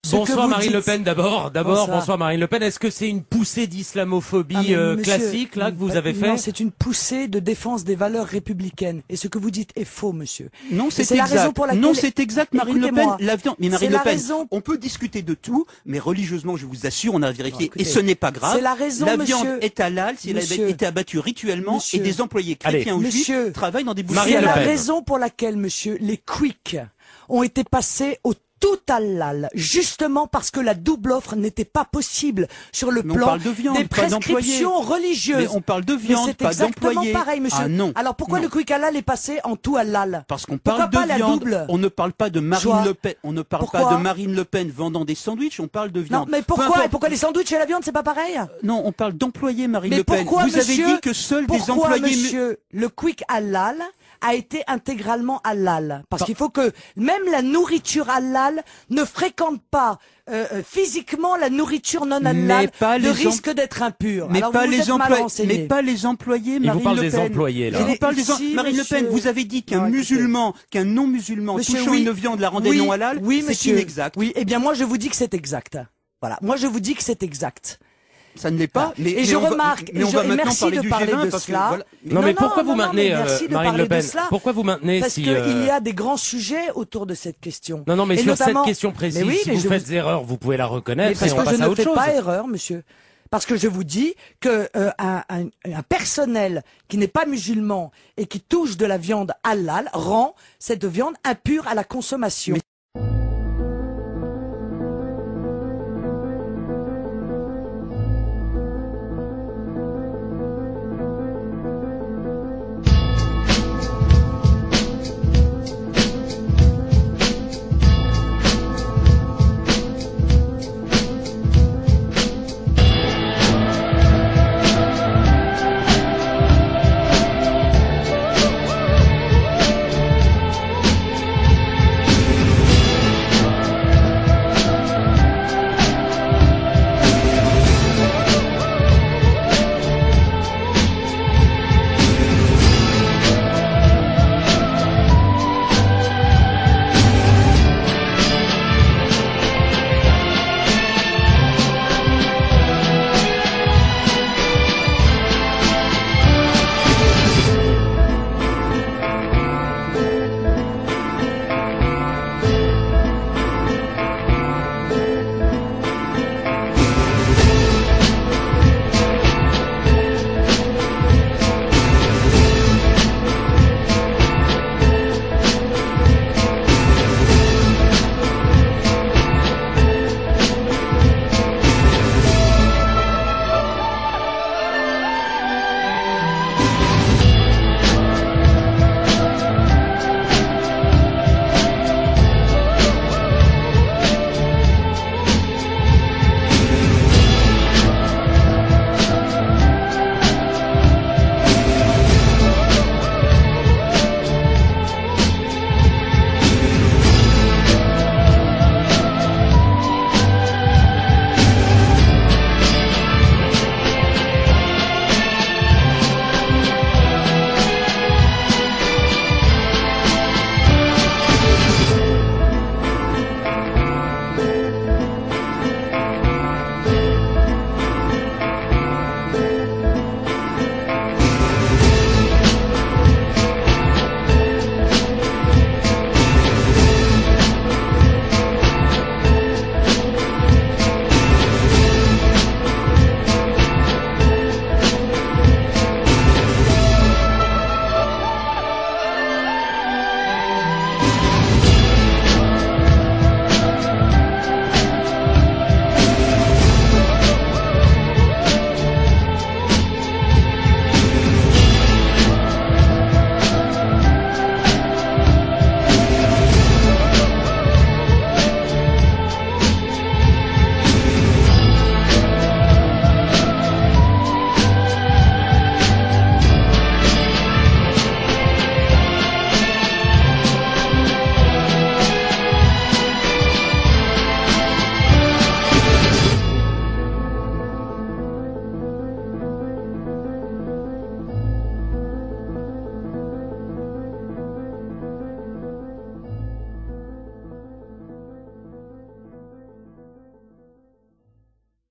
Bonsoir Marine Le Pen d'abord. Bonsoir Marine Le Pen. Est-ce que c'est une poussée d'islamophobie classique là que vous avez fait? Non, c'est une poussée de défense des valeurs républicaines. Et ce que vous dites est faux, monsieur. Non, c'est exact. La raison pour laquelle... Non, c'est exact, Marine Le Pen. La viande. Mais Marine Le Pen, on peut discuter de tout, mais religieusement, je vous assure, on a vérifié, écoutez, et ce n'est pas grave. C'est la raison, la monsieur. viande est halal si elle a été abattue rituellement, et des employés chrétiens ou juifs travaillent dans des boucheries. C'est la raison pour laquelle, monsieur, les Quick ont été passés au tout halal, justement parce que la double offre n'était pas possible sur le plan des prescriptions religieuses. Mais on parle de viande, pas d'employés. C'est exactement pareil, monsieur. Ah non. Alors pourquoi le quick halal est passé en tout halal? Parce qu'on parle de viande. On ne parle pas de Marine Le Pen. On ne parle pas de Marine Le Pen vendant des sandwichs. On parle de viande. Non, mais pourquoi? Et pourquoi les sandwichs et la viande, c'est pas pareil? Non, on parle d'employés, Marine Le Pen. Pourquoi, vous avez dit que seuls des employés. Monsieur, le quick halal a été intégralement halal. Parce qu'il faut que même la nourriture halal ne fréquente pas physiquement la nourriture non halal de risque d'être impure. Mais alors pas les employés. Marine vous parle Le des Pen. employés là. Marine Le Pen, vous avez dit qu'un musulman, qu'un non-musulman touchant une viande la rendait non halal. Oui, c'est inexact. Oui, eh bien moi je vous dis que c'est exact. Voilà, moi je vous dis que c'est exact. Ça ne l'est pas. Et je remarque, et merci de parler de cela. Non, mais pourquoi vous maintenez Marine Le Pen? Pourquoi vous maintenez? Parce qu'il y a des grands sujets autour de cette question. Non, mais sur cette question précise, si vous faites erreur, vous pouvez la reconnaître et on passe à autre chose. Parce que je ne fais pas erreur, monsieur. Parce que je vous dis que un personnel qui n'est pas musulman et qui touche de la viande halal rend cette viande impure à la consommation.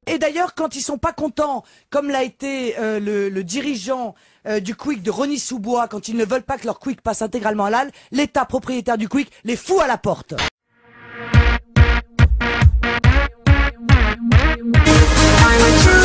Et d'ailleurs, quand ils sont pas contents, comme l'a été le dirigeant du Quick de Rosny-sous-Bois, quand ils ne veulent pas que leur Quick passe intégralement halal, l'État propriétaire du Quick les fout à la porte. I'm a